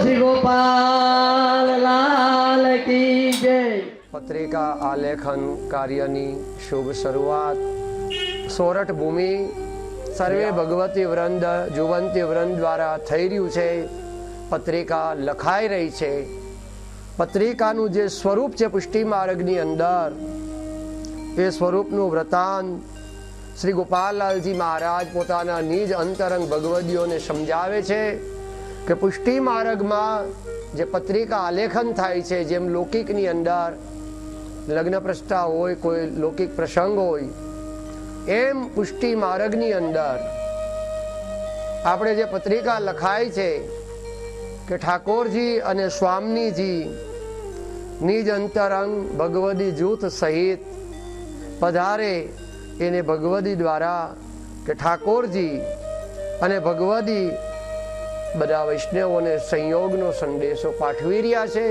શ્રી ગોપાલ લાલ કી જય। પત્રિકા આલેખન કાર્યની શુભ શરૂઆત સોરઠ ભૂમિ સર્વે ભગવતી વૃંદ જુવંતી વૃંદ દ્વારા થઈ રહ્યું છે। પત્રિકા લખાઈ રહી છે। પત્રિકાનું જે સ્વરૂપ છે પુષ્ટિ માર્ગની અંદર, એ સ્વરૂપનું વ્રતાંત શ્રી ગોપાલલાલજી મહારાજ પોતાના નિજ અંતરંગ ભગવદીઓને સમજાવે છે કે પુષ્ટિ માર્ગમાં જે પત્રિકા આલેખન થાય છે, જેમ લૌકિકની અંદર લગ્ન પ્રસ્તાવ હોય, કોઈ લૌકિક પ્રસંગ હોય, એમ પુષ્ટિ માર્ગની અંદર આપણે જે પત્રિકા લખાય છે કે ઠાકોરજી અને સ્વામીજી નિજ અંતરંગ ભગવદી જૂથ સહિત પધારે, એને ભગવદી દ્વારા કે ઠાકોરજી અને ભગવદી બધા વૈષ્ણવોને સંયોગનો સંદેશો પાઠવી રહ્યા છે।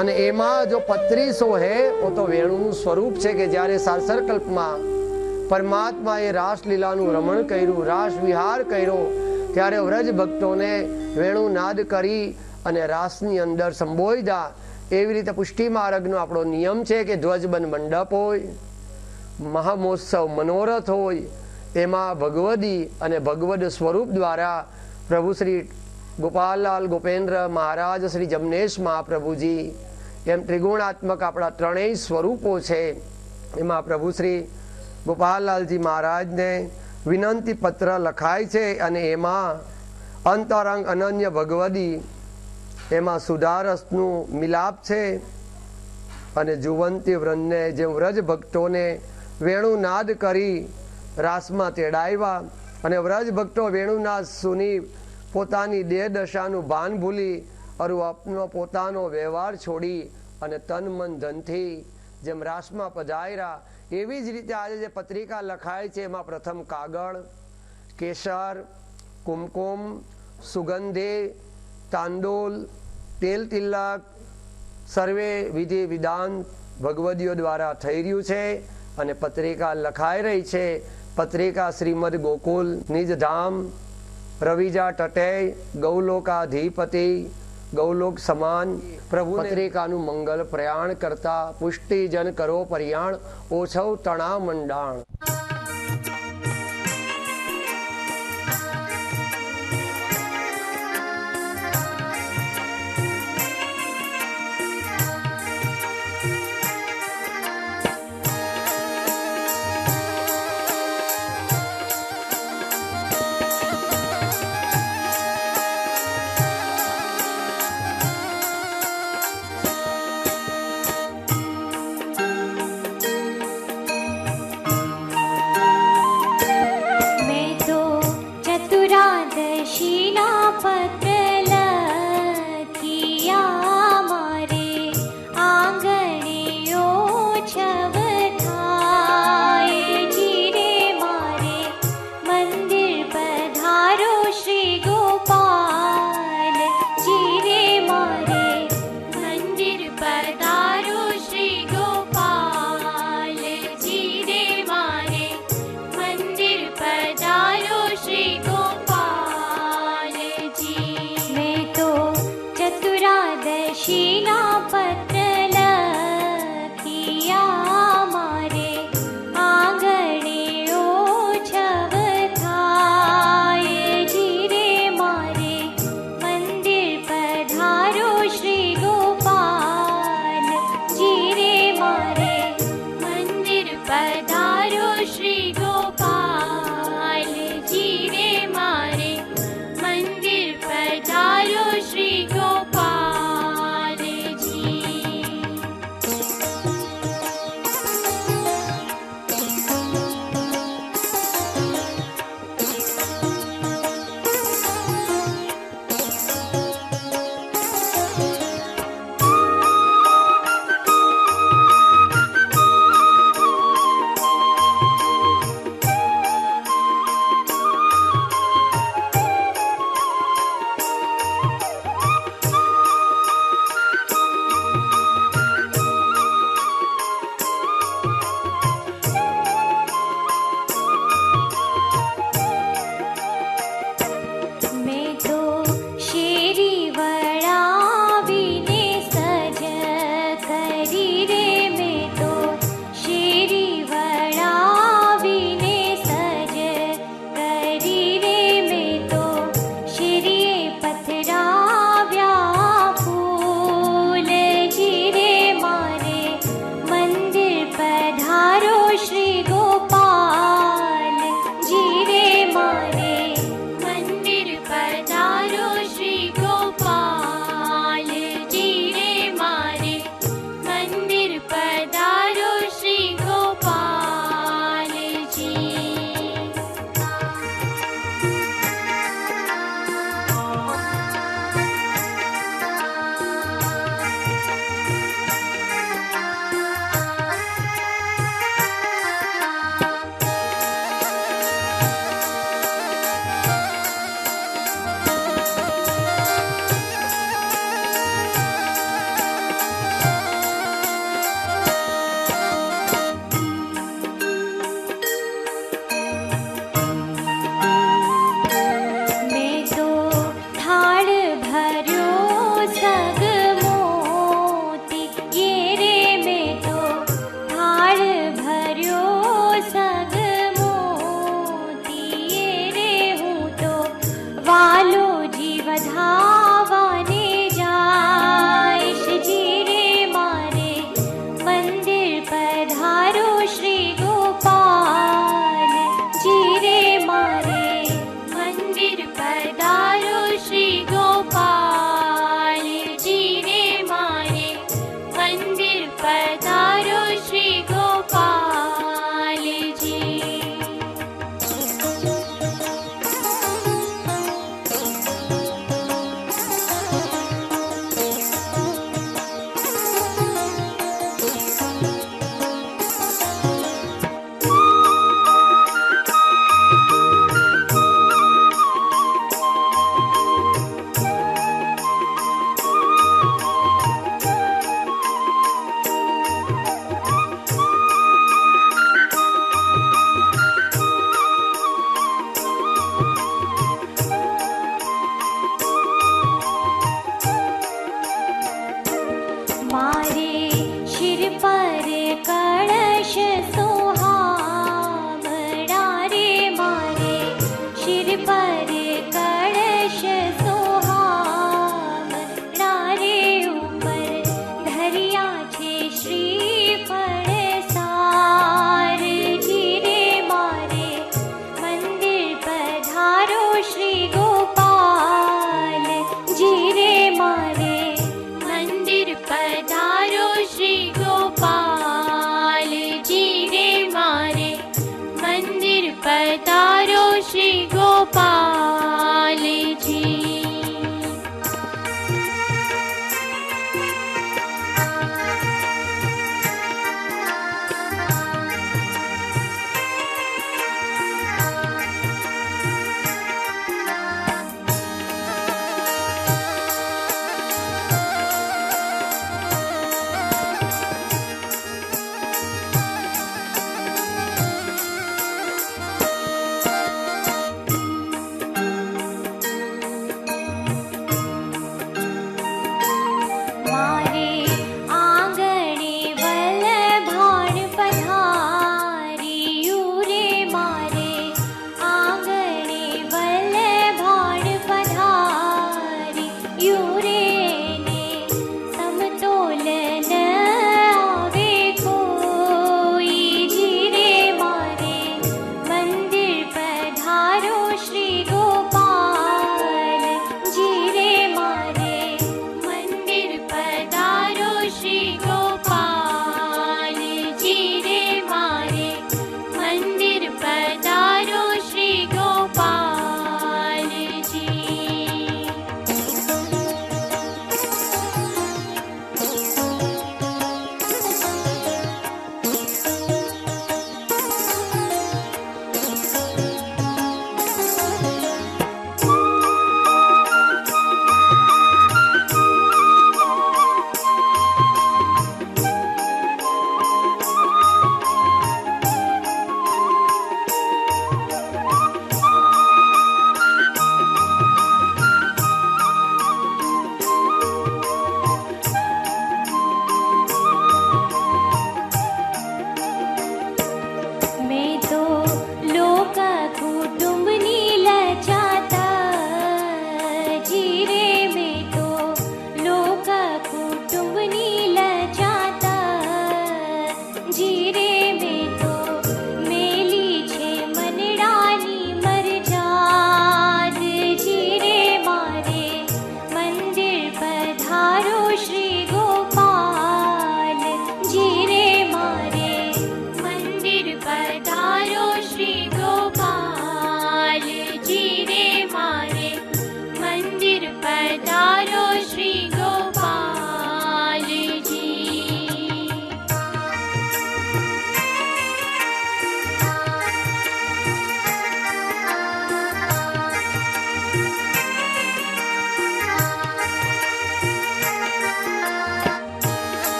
અને એમાં જો 3500 હે वो તો વેણુનું સ્વરૂપ છે કે જ્યારે સારસર કલ્પમાં પરમાત્માએ રાસલીલાનું રમણ કર્યું, રાસ વિહાર કર્યો, ત્યારે વ્રજ ભક્તોને વેણુ નાદ કરી અને રાસની અંદર સંબોધ્યા। એવી રીતે પુષ્ટિ માર્ગનો આપણો નિયમ છે કે ધ્વજબંધ મંડપ હોય, મહામહોત્સવ મનોરથ હોય, એમાં ભગવદી અને ભગવદ સ્વરૂપ દ્વારા પ્રભુ શ્રી ગોપાલલાલ ગોપેન્દ્ર મહારાજ શ્રી જમનેશ મહાપ્રભુજી એમ ત્રિગુણાત્મક આપણા ત્રણેય સ્વરૂપો છે। એમાં પ્રભુ શ્રી ગોપાલલાલજી મહારાજને વિનંતી પત્ર લખાય છે અને એમાં અંતરંગ અનન્ય ભગવદી, એમાં સુધારસનું મિલાપ છે અને જુવંતી વૃંદને જેમ વ્રજ ભક્તોને વેણુનાદ કરી રાસમાં તેડાવ્યા અને વ્રજ ભક્તો વેણુનાદ સુની પોતાની દેહ દશાનું ભાન ભૂલી અરુ આપનો પોતાનો વ્યવહાર છોડી અને તન મન ધનથી જેમ રાસમાં પધાર્યા, એવી જ રીતે આજે જે પત્રિકા લખાય છે એમાં પ્રથમ કાગળ, કેસર, કુમકુમ, સુગંધે, તાંડોલ, તેલ તિલક સર્વે વિધિ વિધાન ભગવદીઓ દ્વારા થઈ રહ્યું છે અને પત્રિકા લખાઈ રહી છે। પત્રિકા શ્રીમદ ગોકુલ નિજધામ રવિજા તટે ગૌલોકાધિપતિ ગૌલોક સમાન પ્રભુ પત્રિકાનું મંગલ પ્રયાણ કરતા પુષ્ટિજન કરો પરિયાણ ઓછવ તણા મંડાણ।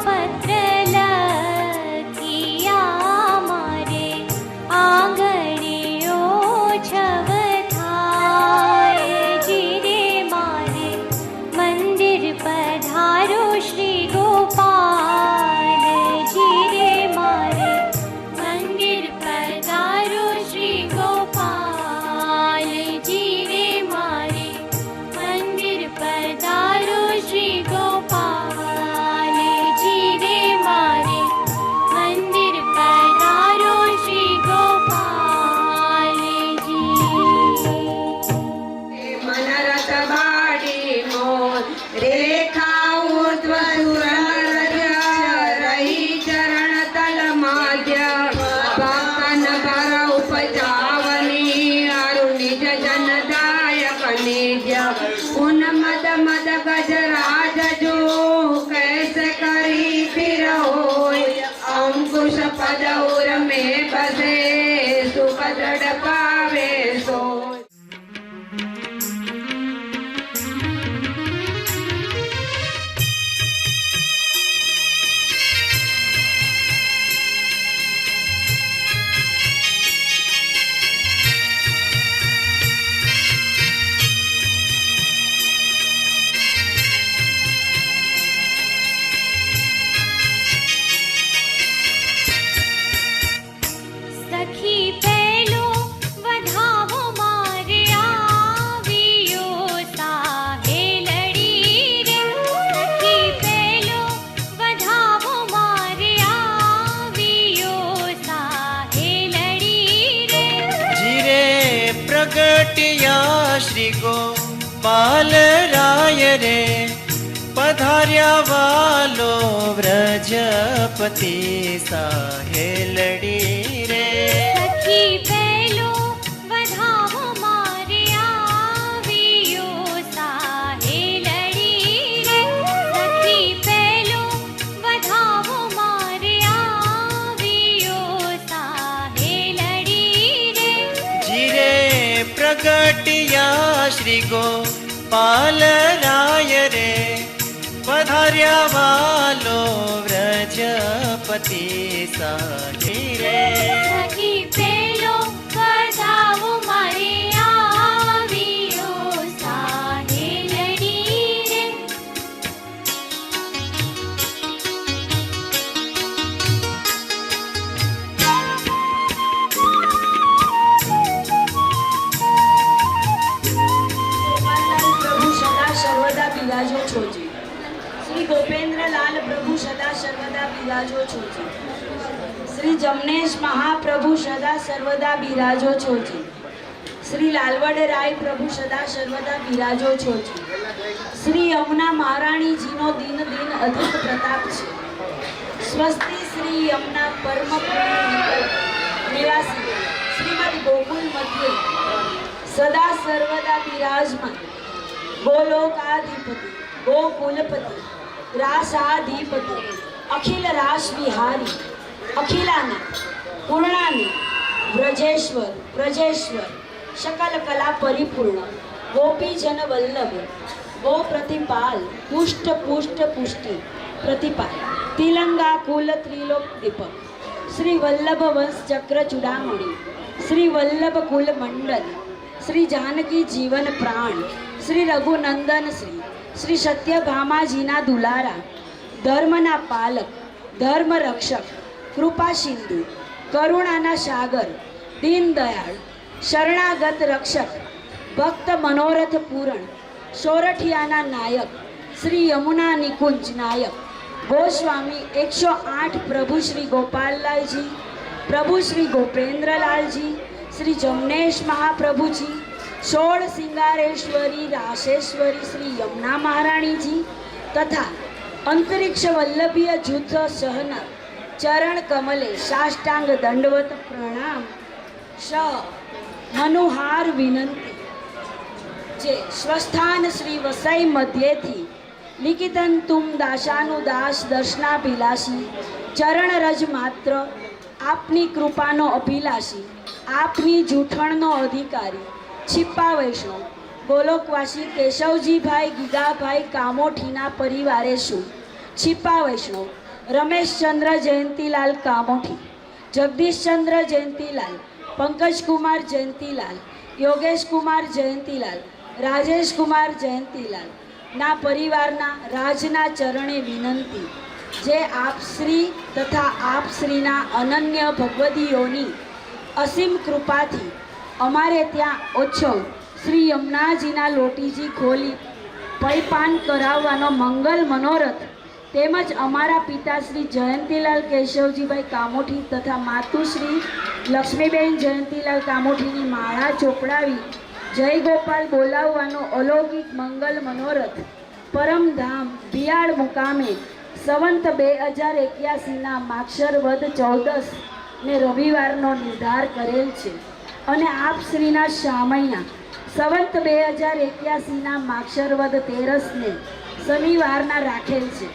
પત્ર લખિયા મારે આંગણે ઓછવ થાય જીરે મારે મંદિર પધારો શ્રી ગોપાલ જીરે મારે મંદિર પધારો શ્રી ગોપાલ જીરે મારે મંદિર પધારો શ્રી ગોપાલ જીરે મારે મંદિર પધારો શ્રી ગોપાલજી मनरत बाडी मोर रेखा ऊर्ध्व रही चरण तल माध्य भक्तन भर उपजावनी अरु निज जन दायक निज उन्मद मद गजराज जो कैसे करी फिर होय अंकुश पद उर में बसे सुख दृढ़ पावे सोय સખી પેલો વધાવો મારે આવ્યો સાહે લડી રે સખી પેલો વધાવો મારે આવ્યો સાહે લડી રે જીરે પ્રગટ્યા શ્રી ગોપાલ રાય રે પધાર્યા વાલો વ્રજપતિ સાહેલડી રે સખી પેલો વધાવો મારે આવ્યો સાહે લડી રે સખી પેલો વધાવો મારે આવ્યો સાહે લડી રે જીરે પ્રગટ્યા શ્રી ગોપાલ રાય રે પધાર્યા વાલો વ્રજપતિ સાહી રે સખી પેલો વધાવો મારે આવ્યો સાહે લડી રે પ્રભુ સદા સર્વદા બિરાજો છોજી શ્રી ગોપેન્દ્રલાલ પ્રભુ સદા સર્વદા બિરાજો છોજી શ્રી જમનેશ મહાપ્રભુ સદા સર્વદા બિરાજો છોજી શ્રી લાલવડ રાય પ્રભુ સદા સર્વદા બિરાજો છોજી શ્રી યમુના મહારાણીજીનો દિન દિન અધિક પ્રતાપ છે સ્વસ્તિ શ્રી યમુના પરમ નિવાસી શ્રીમદ ગોકુલ મધ્યે સદા સર્વદા બિરાજમાન ગોલોકાધિપતિ ગોકુલપતિ રાસાધિપતિ અખિલ રાસ વિહારી અખિલાના પૂર્ણાની વ્રજેશ્વર પ્રજેશ્વર શકલ કલા પરિપૂર્ણ ગોપીજન વલ્લભ ગો પ્રતિપાલ પુષ્ટ પુષ્ટ પુષ્ટિ પ્રતિપાલ તિલંગા કુલ ત્રિલોક દીપક શ્રી વલ્લભ વંશ ચક્ર ચૂડામણી શ્રી વલ્લભ કુલ મંડલ શ્રી જાનકી જીવન પ્રાણ શ્રી રઘુનંદન શ્રી સત્યભામાજીના દુલારા ધર્મના પાલક ધર્મ રક્ષક કૃપા સિંધુ કરુણાના સાગર દીનદયાળ શરણાગત રક્ષક ભક્ત મનોરથ પૂરણ સોરઠિયાના નાયક શ્રી યમુના નિકુંજ નાયક ગોસ્વામી 108 પ્રભુ શ્રી ગોપાલલાલજી પ્રભુ શ્રી ગોપેન્દ્રલાલજી શ્રી જમનેશ મહાપ્રભુજી 16 સિંગારેશ્વરી રાસેશ્વરી શ્રી યમુના મહારાણીજી તથા અંતરિક્ષ વલ્લભીય જૂથ સહના ચરણ કમલે સાષ્ટાંગ દંડવત પ્રણામ સ મનોહાર વિનંતી જે સ્વસ્થાન શ્રી વસઈ મધ્યેથી લિખિતન તુમ દાસાનુદાસ દર્શનાભિલાષી ચરણ રજ માત્ર આપની કૃપાનો અભિલાષી આપની જૂઠણનો અધિકારી छिप्पा वैष्णव गोलोकवासी केशवजीभाई गीगाभाई कामोठीना परिवारे છું छिप्पा वैष्णव રમેશચંદ્ર જયંતીલાલ કામોઠી, જગદીશચંદ્ર જયંતીલાલ, પંકજકુમાર જયંતીલાલ, યોગેશકુમાર જયંતીલાલ, રાજેશકુમાર જયંતીલાલ ના પરિવારના રાજના ચરણે વિનંતી, જે આપશ્રી તથા આપશ્રીના અનન્ય ભગવદીઓની અસીમ કૃપાથી અમારે ત્યાં ઓછો શ્રી યમુનાજીના લોટીજી ખોલી પૈપાન કરાવવાનો મંગલ મનોરથ તેમજ અમારા પિતા શ્રી જયંતીલાલ કેશવજીભાઈ કામોઠી તથા માતુશ્રી લક્ષ્મીબેન જયંતીલાલ કામોઠીની માળા ચોપડાવી જય ગોપાલ બોલાવવાનો અલૌકિક મંગલ મનોરથ પરમધામ બિયાળ મુકામે સંવંત 2081ના માક્ષર વદ 14 ને રવિવારનો નિર્ધાર કરેલ છે અને આપ શ્રીના શામૈયા સંવંત 2081ના માક્ષર વદ 13 ને શનિવારના રાખેલ છે.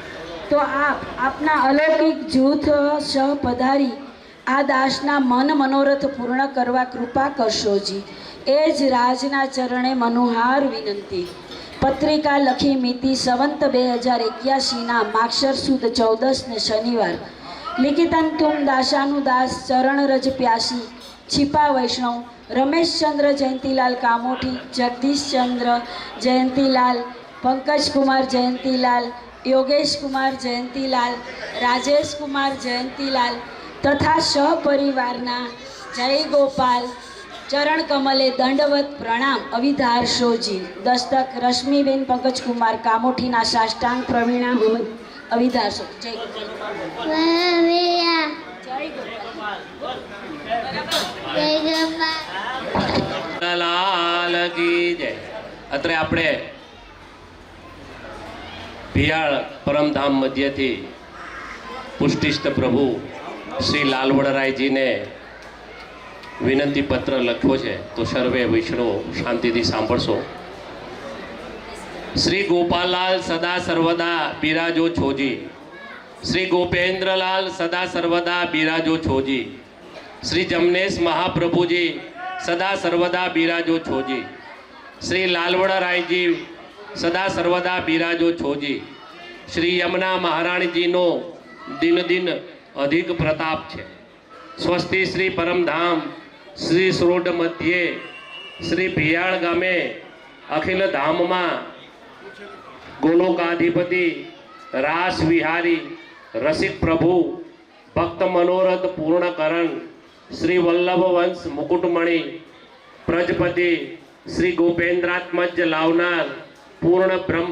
તો આપના અલૌકિક જૂથ સહ પધારી આ દાસના મન મનોરથ પૂર્ણ કરવા કૃપા કરશોજી. એ જ રાજના ચરણે મનોહાર વિનંતી. પત્રિકા લખી મિતિ સંવંત 2081ના માક્ષર સુદ 14 ને શનિવાર. લિખિતન તુમ દાસાનું દાસ ચરણ રજ પ્યાસી छिपा वैष्णव रमेशचंद्र जयंतीलाल कामोठी, जगदीशचंद्र जयंतीलाल, पंकज कुमार जयंतीलाल, योगेश कुमार जयंतीलाल, राजेश कुमार जयंतीलाल तथा सहपरिवारना जय गोपाल चरण कमले दंडवत प्रणाम अविधारशोजी. दस्तक रश्मिबेन पंकज कुमार कामोठीना साष्टांग प्रवीणा अविधारशो. जय गोपाल. લાલ કી જય. અત્રે આપણે ભિયાળ પરમધામ મધ્યથી પુષ્ટિસ્થ પ્રભુ શ્રી લાલવડરાયજીને વિનંતી પત્ર લખ્યો છે, તો સર્વે વૈષ્ણવ શાંતિથી સાંભળશો. શ્રી ગોપાલલાલ સદા સર્વદા બિરાજો છોજી, શ્રી ગોપેન્દ્રલાલ સદા સર્વદા બિરાજો છોજી, શ્રી જમનેશ મહાપ્રભુજી સદા સર્વદા બિરાજો છોજી, શ્રી લાલવડરાયજી સદા સર્વદા બિરાજો છોજી. શ્રી યમુના મહારાણીજીનો દિન દિન અધિક પ્રતાપ છે. સ્વસ્તિ શ્રી પરમધામ શ્રી શ્રોડ મધ્યે શ્રી ભિયાળ ગામે અખિલ ધામમાં ગોલોકાધિપતિ રાસ વિહારી રસિક પ્રભુ ભક્ત મનોરથ પૂર્ણકરણ શ્રી વલ્લભ વંશ મુકુટમણિ પ્રજપતિ શ્રી ગોપેન્દ્રાત્મજ લાવનાર પૂર્ણ બ્રહ્મ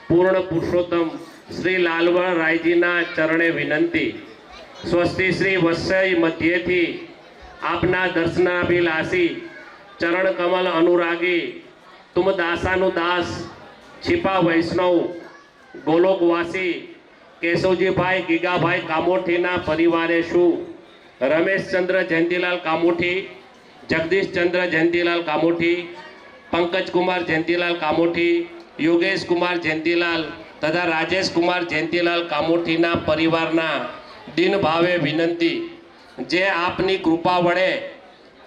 પૂર્ણ પુરુષોત્તમ શ્રી લાલવડરાયજીના ચરણે વિનંતી. સ્વસ્તિ શ્રી વત્સય મધ્યેથી આપના દર્શનાભિલાષી ચરણ કમલ અનુરાગી તુમ દાસાનું દાસ छिपा वैष्णव गोलोकवासी केशवजीभाई गीगाभाई कामोठीना परिवारे शू रमेशचंद्र जयंतीलाल कामोठी, जगदीशचंद्र जयंतीलाल कामोठी, पंकज कुमार जयंतीलाल कामोठी, योगेश कुमार जयंतीलाल तथा राजेश कुमार जयंतीलाल कामोठीना परिवारना दिन भावे विनंती. जे आपनी कृपा वडे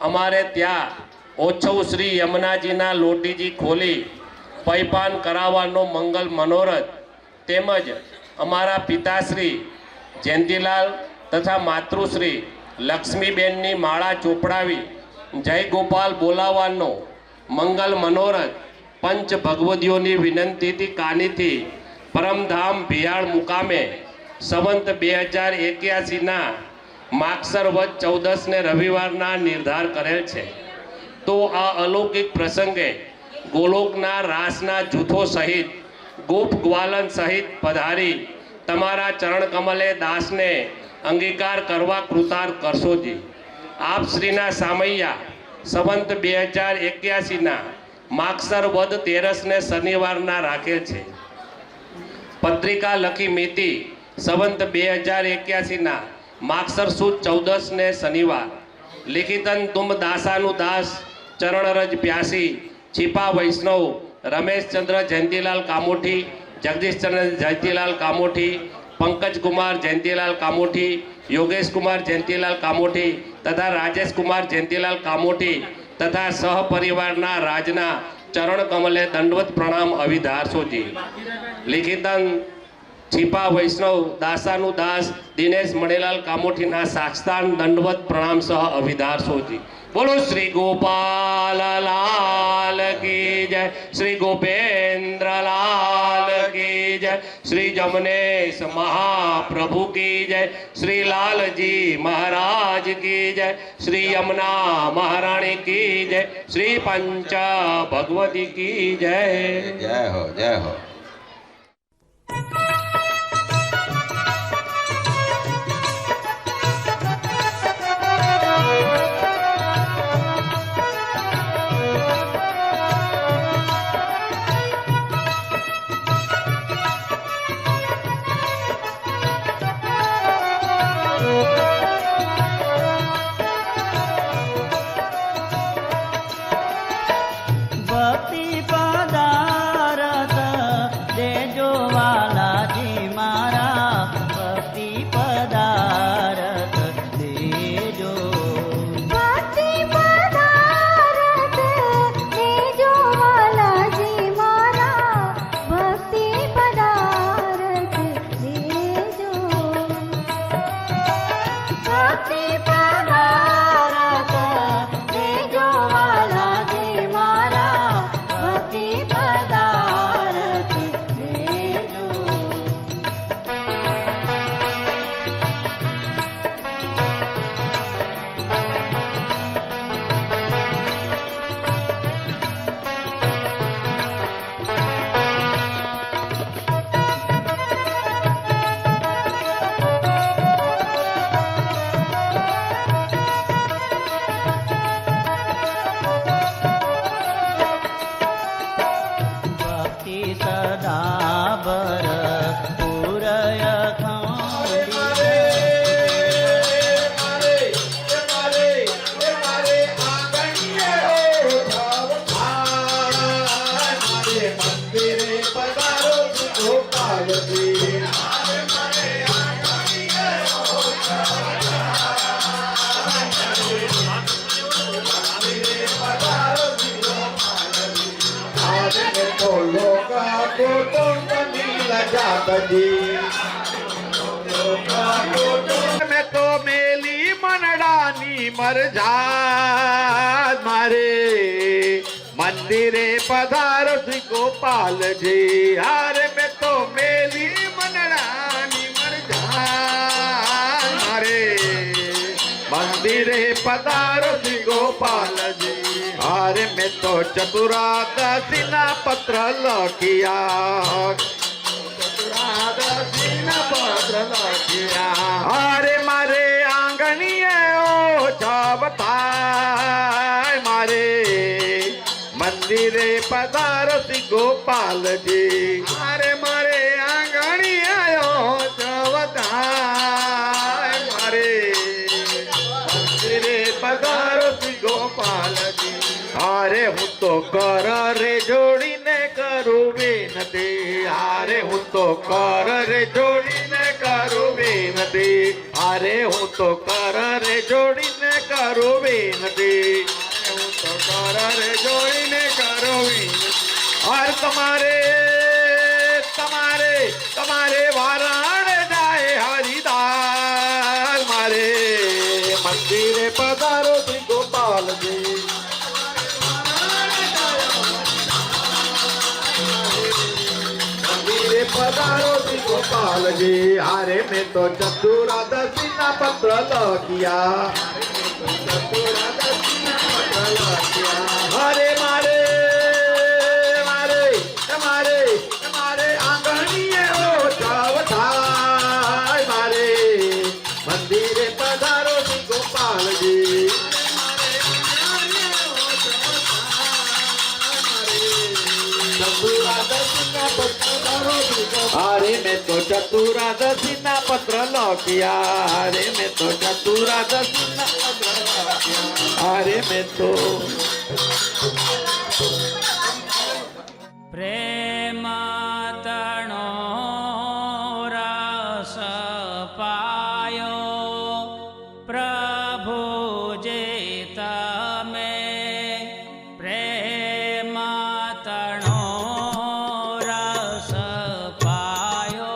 अमारे त्या ओछव श्री यमुनाजीना लोटीजी खोली पैपान करावવાનો મંગલ મનોરથ તેમજ અમારા પિતાશ્રી જયંતીલાલ તથા માતૃશ્રી લક્ષ્મીબેનની માળા ચોપડાવી જય ગોપાલ બોલાવવાનો મંગલ મનોરથ પંચ ભગવદીઓની વિનંતીથી કાનીથી પરમધામ ભિયાળ મુકામે સંવંત 2081ના માગસર વદ 14 ને રવિવારના નિર્ધાર કરેલ છે. તો આ અલૌકિક પ્રસંગે गोलोकना रासना जूथों सहित गोप ग्वालन सहित पधारी तमारा चरण कमले दास ने अंगीकार करवा कृतार करशो जी. आप श्रीना सामैया संवंत 2081 मागसर वद 13 ने शनिवार राखेल छे. पत्रिका लखी मिति संवंत 2081 मागसर सुद 14 ने शनिवार. लिखितन तुम दासानु दास चरण रज प्यासी छिपा वैष्णव रमेशचंद्र जयंतीलाल कामोठी, जगदीशचंद्र जयंतीलाल कामोठी, पंकज कुमार जयंतीलाल कामोठी, योगेश कुमार जयंतीलाल कामोठी तथा राजेश कुमार जयंतीलाल कामोठी तथा सहपरिवारना राजना चरण कमले दंडवत प्रणाम अविधारशो जी. लिखितन છીપા વૈષ્ણવ દાસાનું દાસ દિનેશ મણેલાલ કામોઠીના સાક્ષતાન દંડવત પ્રણામ સહ અવિધાર સોજી. બોલો શ્રી ગોપાલ લાલ કી જય, શ્રી ગોપેન્દ્ર લાલ કી જય, શ્રી જમનેશ મહાપ્રભુ કી જય, શ્રી લાલજી મહારાજ કી જય, શ્રી યમુના મહારાણી કી જય, શ્રી પંચ ભગવતી કી જય. જય હો, જય હો. ભક્તિ પદારથ દેજો વાલાજી મારા, ભક્તિ પદારથ દેજો. ભક્તિ પદારથ દેજો વાલાજી મારા, ભક્તિ પદારથ દેજો. ભક્તિ પદારથ દેજો વાલાજી મારા, ભક્તિ પદારથ દેજો. ભક્તિ સદા બર પૂરય मैं तो मेली मनडानी मर जात मारे मंदिरे पधारो श्री गोपाल जी. अरे मैं तो मेली मनडानी मर जात मारे मंदिरे पधारो श्री गोपाल जी. अरे मैं तो चतुरादशी ना पत्र लखिया, चतुरादशी ना पत्र लखिया. अरे मारे आंगणीए ओ छावताय मारे मंदिरे पधारो श्री गोपाल जी. अरे मारे आंगणीए ओ छावताय मारे मंदिरे पधारो श्री गोपाल जी. अरे हूँ तो कर रे जोड़ीने करूँ विनती. अरे हूँ तो कर रे जोड़ीने करूँ विनती. अरे हूँ तो कर रे जोड़ीने करूँ विनती. हूँ तो कर रे जोड़ीने करूँ विनती. और तुम्हारे तुम्हारे तुम्हारे वाराण जाए हरिदास मारे मंदिरे पधारो श्री गोपाल जी. मंदिरे पधारो श्री गोपाल जी. अरे मैं तो चतुरादशी ना पत्र लखिया, चतुरादशी ना पत्र लखिया. अरे मारे मारे मारे मारे आंगणीए ओ छावताय मारे मंदिरे पधारो श्री गोपाल जी. अरे मैं तो चतुरादशी ना पत्र लखिया. अरे मैं तो चतुरादशी ना पत्र लखिया. अरे मैं तो પ્રેમ તણો રસ પાયો પ્રભુ જે તમે પ્રેમ તણો રસ પાયો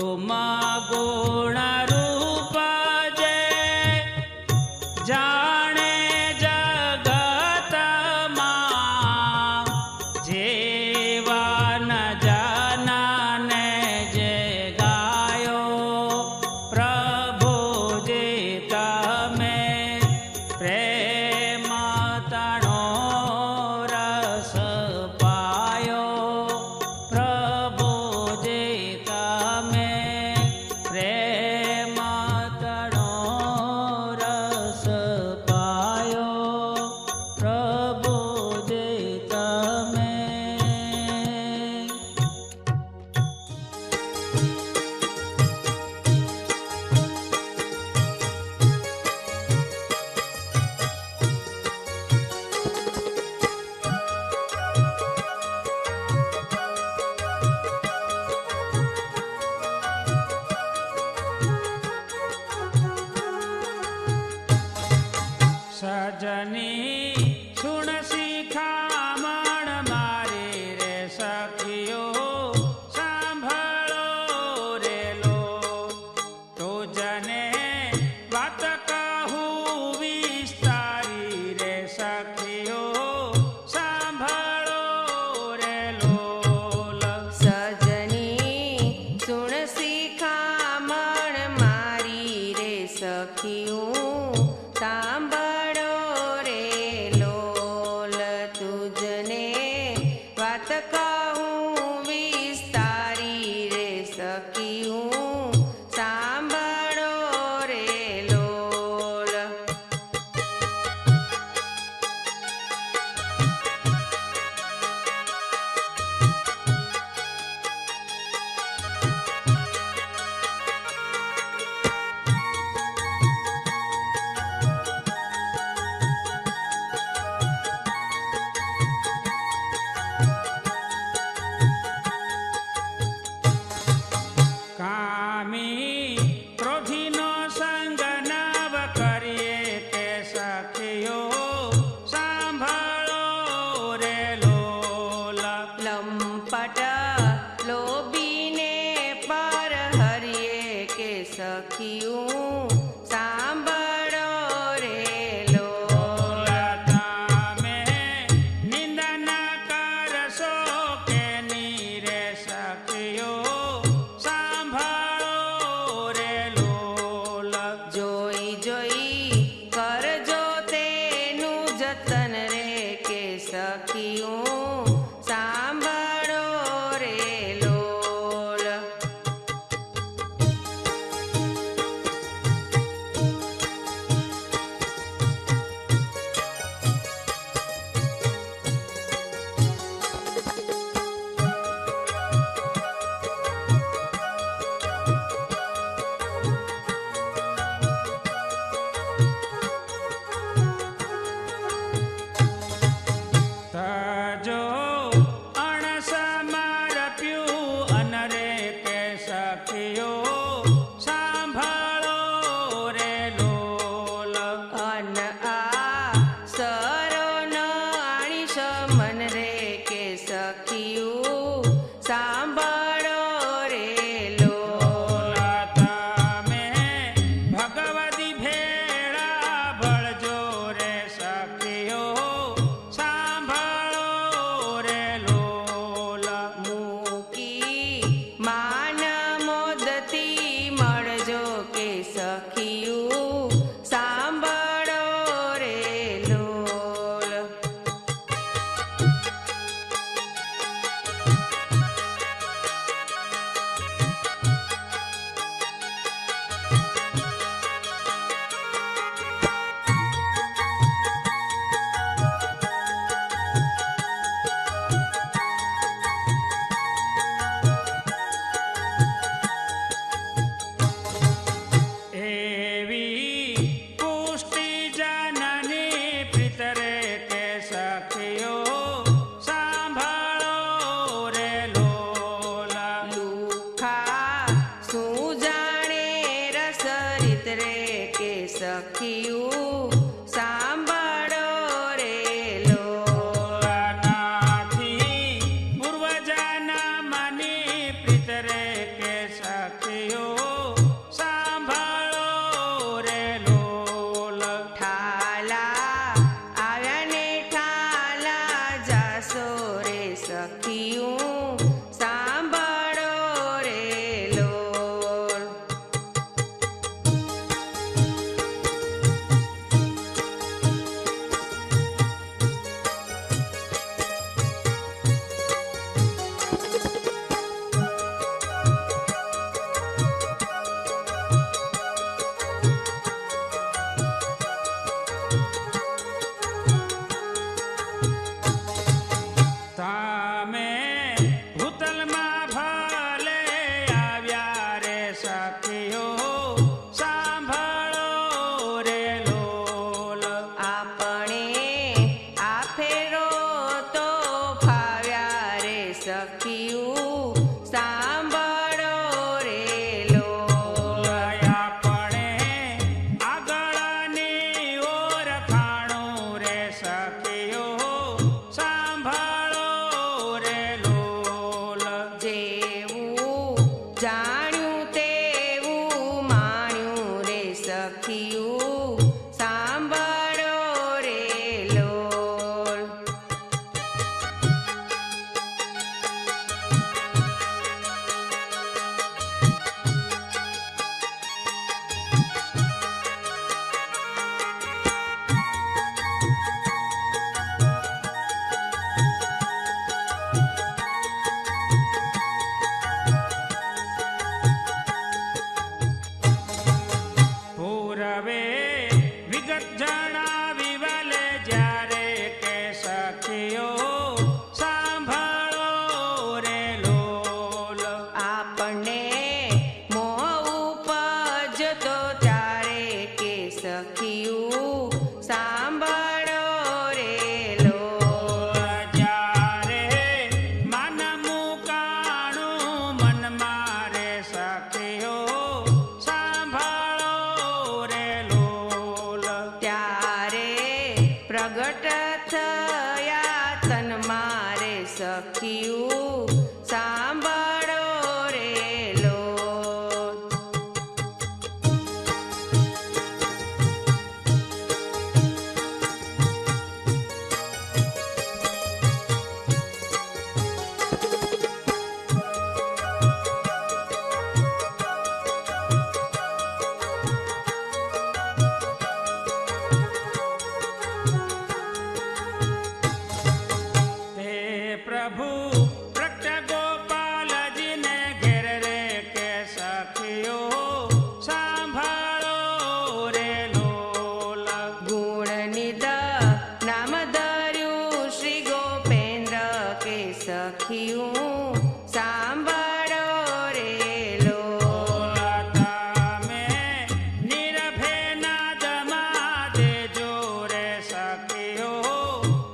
तुम गुण रूप जे जाने जगत मां जीवन जनने जे गायो प्रभु जी तमे प्रेम तणो रस पायो प्रभु जी तमे प्रेम तणो रस पायो प्रभु जी तमे सजनी सुन शिखामण मारी रे सखियो सांभळो रे लो तुझने वात कहूं विस्तारी रे सखियो सांभळो रे लोल सजनी सुन शिखामण मारी रे सखियूं सांभळो रे लोल तुझने वात कहूं विस्तारी रे सखियूं सांभळो रे लोल कामी क्रोधीनो संग नव करिए ते सखियो सांभळो रे लोल लंपट लोभीने पर हरिये के सखियूं सांभळो रे लोल તમે નિંદન કરશો કે નીરે સખિયો સાંભળો રે લોલ જોઈ જોઈ કરજો તેનું જતન રે કે સખિયું સાંભળો રે લોલ તજો અણસમર્પ્યું અનરે કે સખિયો સાંભળો રે લોલ અન આ સરો ન આણીશ મન રે કે સખિયું સાંભળો રે લોલ તમે ભગવતી ભેળા ભળજો રે સખિયો સાંભળો રે લોલ મૂકી માન મોદતી મળજો કે સખિયું સાંભળો રે લોલ સખિયું સાંભળો રે નાથી પૂર્વજના મની પ્રીત રે કે સખી સખીઓ સાંભળો રે લોલ ગુણનિધ નામ ધર્યું શ્રી ગોપેન્દ્ર કે સખિયું સાંભળો રે લોલ તમે નિરભે નાદમાં દેજો રે સખીઓ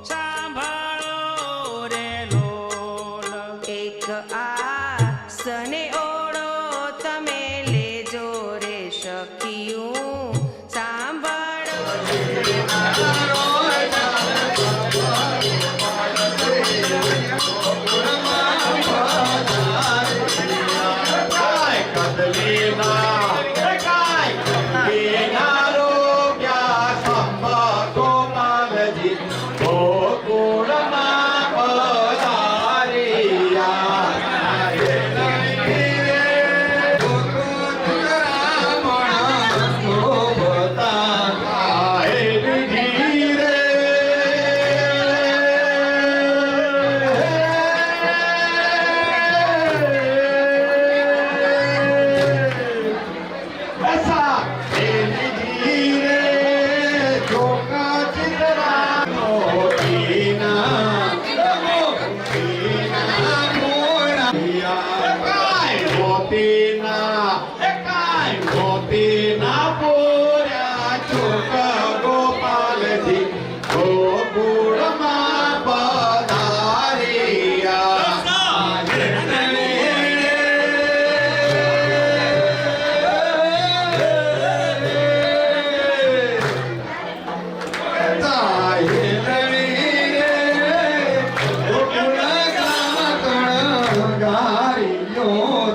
સાંભળો રે લોલ એક આસને ઓળો તમે લેજો રે સખિયું સાંભળો ગારીઓ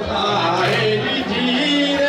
થાય જી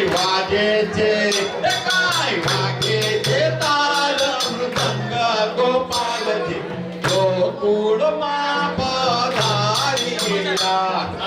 વાગે છે કાય વાગે છે તાલ મૃદંગ ગોપાલજી ગોકુળમાં પધારી ગયા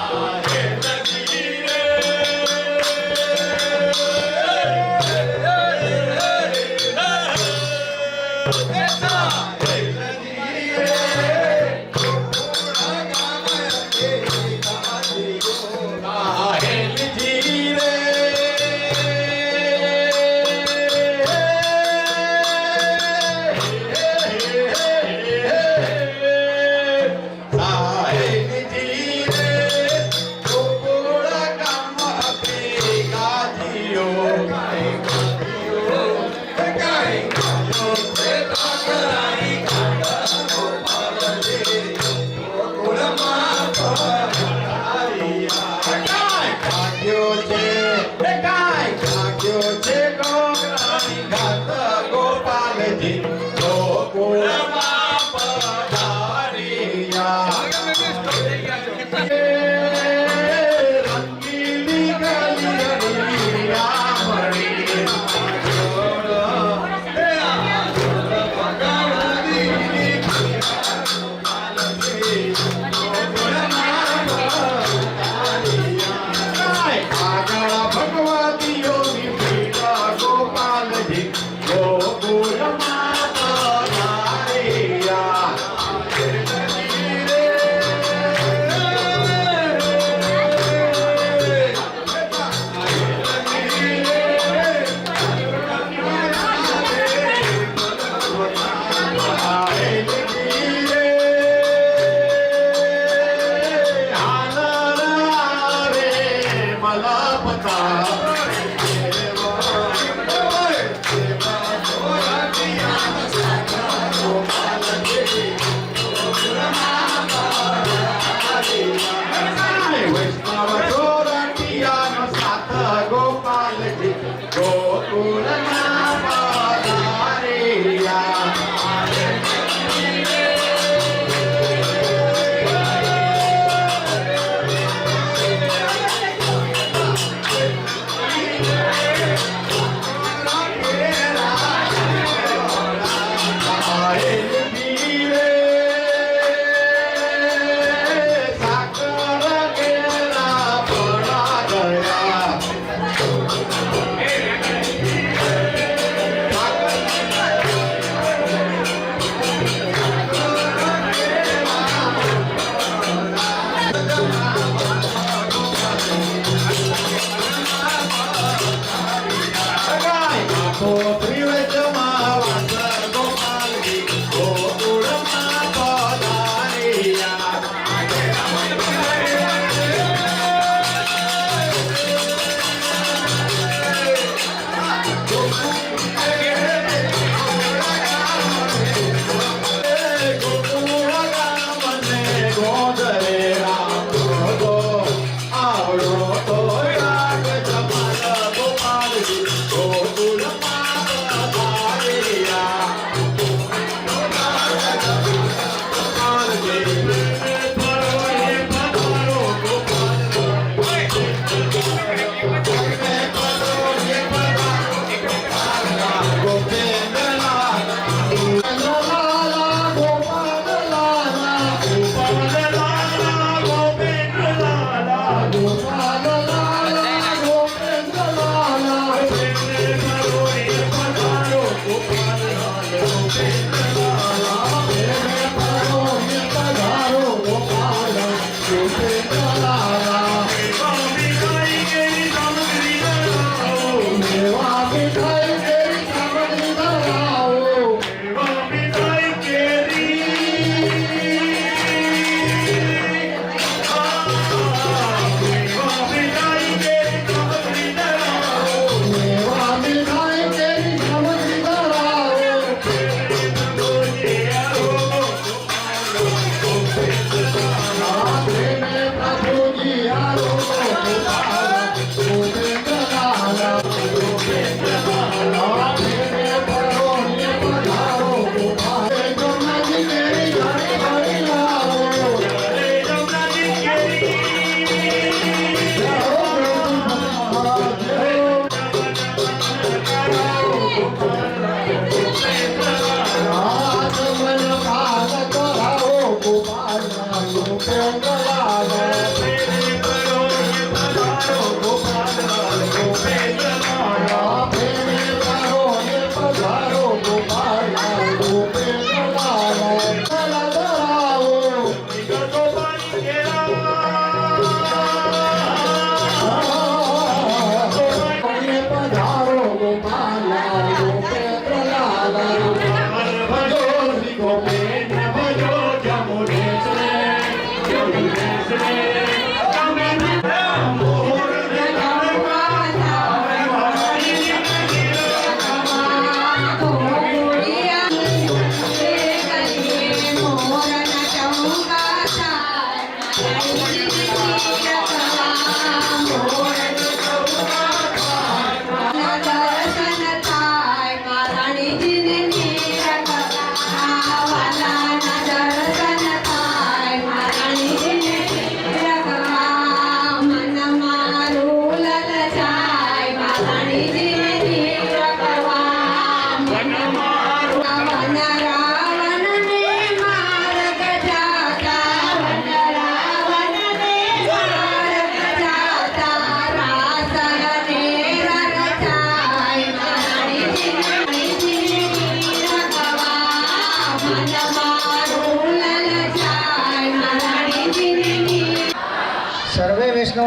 ગોપાલજી ગોકુળમાં પધાર્યા રંગીલી ગલીની રામણી આગળ ભગવતીઓની પીડા ગોપાલજી ગોકુળમાં પધાર્યા ગોપાલજી ગોકુળમાં પધાર્યા ગોકુળમાં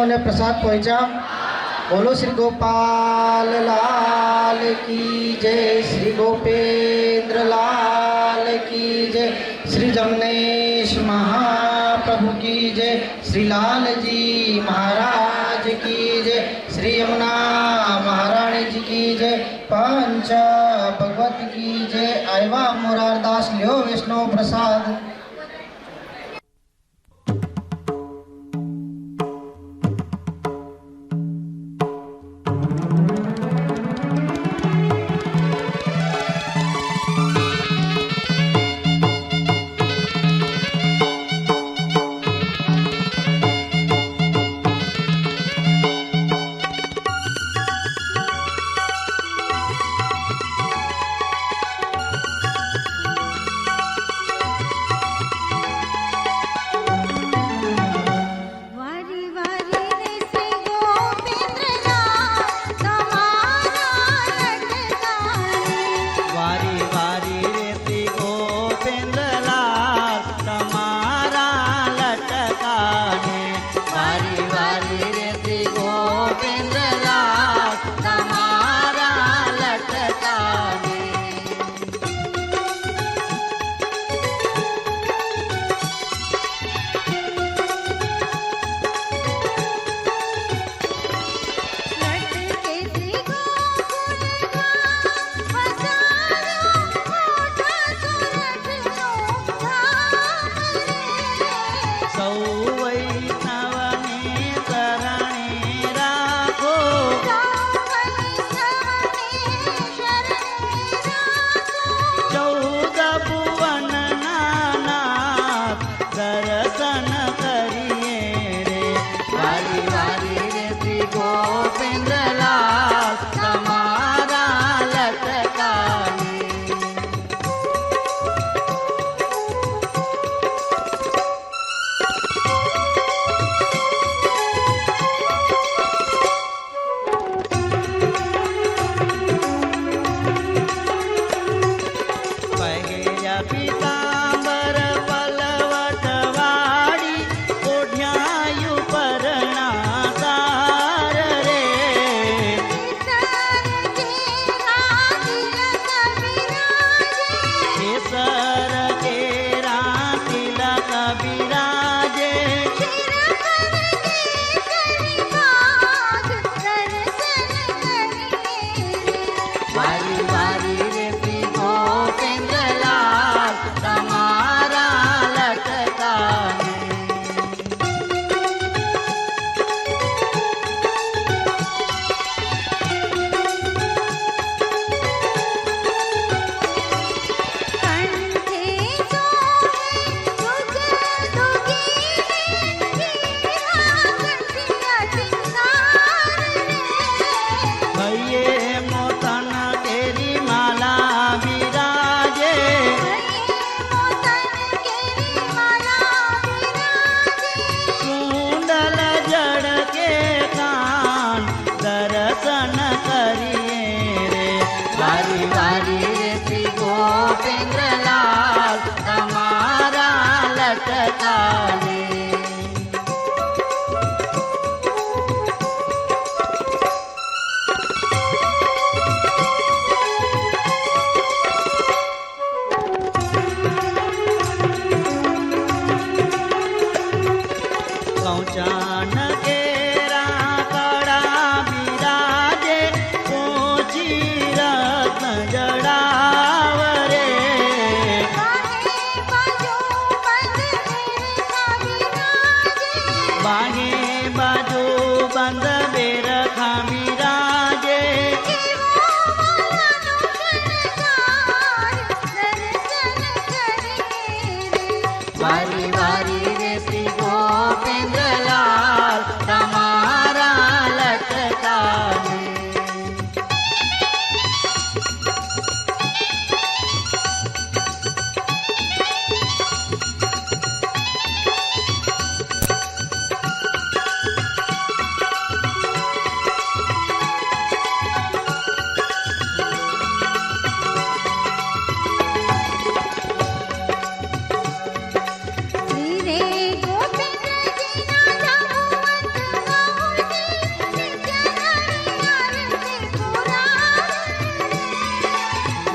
ने प्रसाद पहुंचा। बोलो श्री गोपाल लाल की जय, श्री गोपेंद्र लाल की जय, श्री जमनेश महाप्रभु की जय, श्री लाल जी महाराज की जय, श्री यमुना महारानी जी की जय, पंच भगवत की जय। आयवा मोरारदास लियो वैष्णव प्रसाद।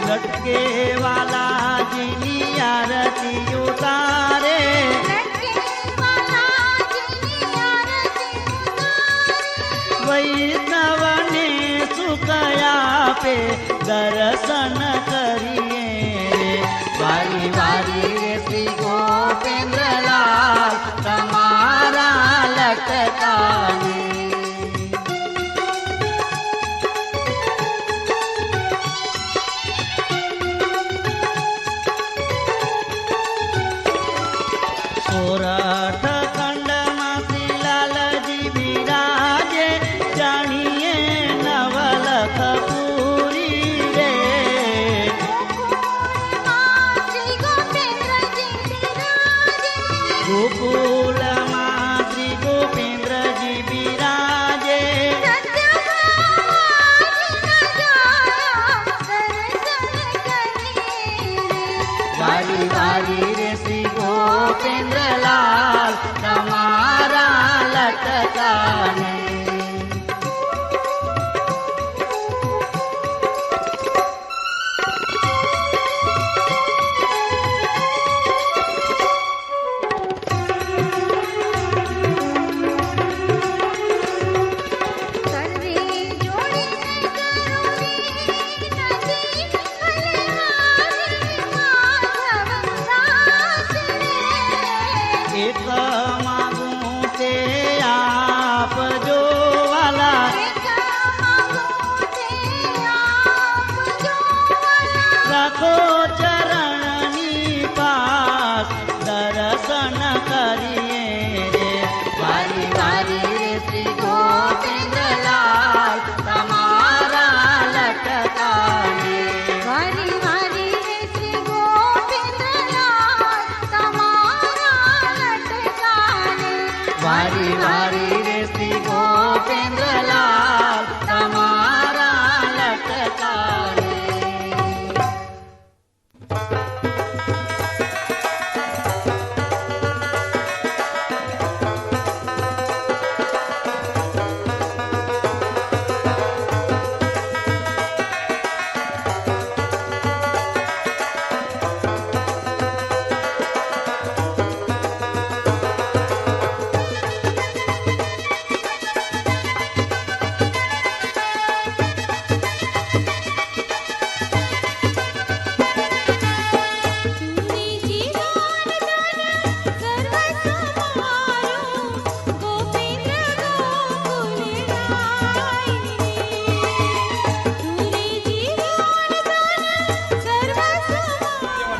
લટકે વાલાજીની આરતી ઉતારે વૈષ્ણવને સુખ આપે દર્શન કરીએ વારી વારી રે શ્રી ગોપેન્દ્રલાલ તમારા લટકાને સોરઠ ખંડમાં શ્રી લાલજી બિરાજે જાણીએ નવલખ પૂરી રે ગોકુલમાં શ્રી ગોપેન્દ્રજી બિરાજે વારી વારી રે શ્રી ગોપેન્દ્રલાલ તમારા લટકાને એક માગું તે આપજો વાલા રાખો ચરણની પાસ દર્શન કરીએ રે વારી વારી રે શ્રી ગોપેન્દ્રલાલ તમારા લટકાને વારી વારી રે શ્રી ગોપેન્દ્રલાલ તમારા લટકાને વારી વારી રે શ્રી ગોપેન્દ્રલાલ તમારા લટકાને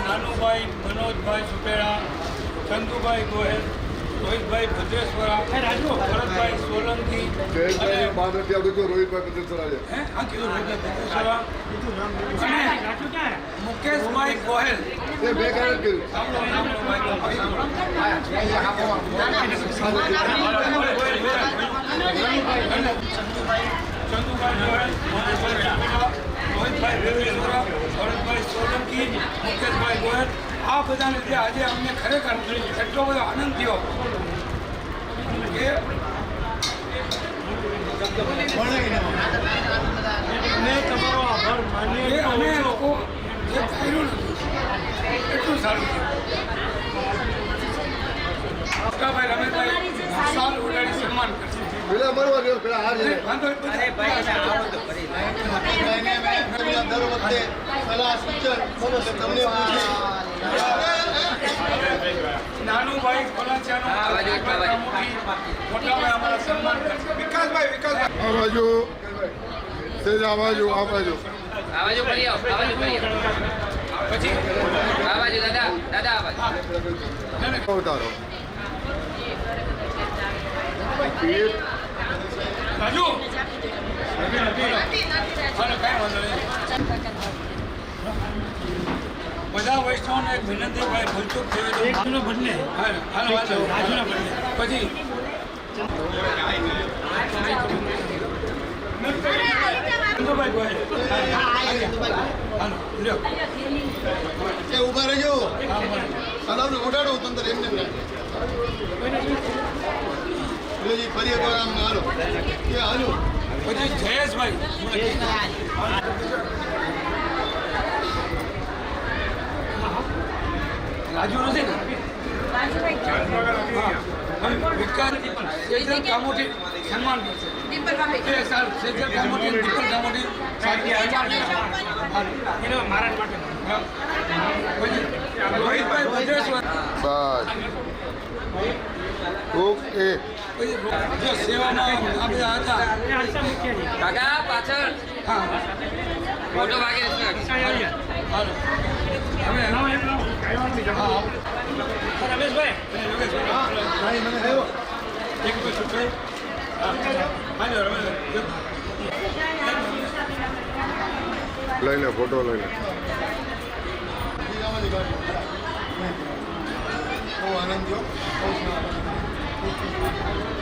નાનુભાઈ મનોજભાઈ સુપેરા, ચંદુભાઈ ગોહેલ, રોહિતભાઈ ભદ્રેશ્વરા, ભરતભાઈ સોલંકી અને મુકેશભાઈ ગોહેલ. ચંદુભાઈ ગોહેલ, રોહિતભાઈ ભદ્રેશ્વરા, ભરતભાઈ સોલંકી, મુકેશભાઈ ગોહેલ, આ બધાને લીધે આજે અમને ખરેખર એટલો બધો આનંદ થયો કે અમે લોકો જે કર્યું નથી એટલું સારું થયું. રમેશભાઈ સાલ ઉડાડી સન્માન કરશે. નાનુભાઈ મોટાભાઈ અમારા સન્માન કરશે. વિકાસભાઈ આ બાજુ સેજ આ બાજુ પછી ઉતારો રાજુ બધા વૈષ્ણવને એક વિનંતી ભાઈ ભૂલચૂક થયો રાજુનો બદલે રાજુના બદલે પછી ચંદુભાઈ ગોહેલ ઉભા રહેજો ઉડાડો તંત્ર એમને ફરી એકવાર આમ હાલો પછી જયેશભાઈ રાજુ નથી ને સેજલ કામોટી સન્માન કરશે સેજલ કામોટી દીપક કામોટી રોહિતભાઈ ભદ્રેશ્વર બસ ઓકે જો સેવામાં આ બધા હતા કાકા પાછળ હા ફોટો વાગે હાલો હવે રમેશભાઈ એક તો છૂટાઈ હાલો રમેશભાઈ લઈ લે ફોટો લઈ લે બહુ આનંદ થયો એક નંબર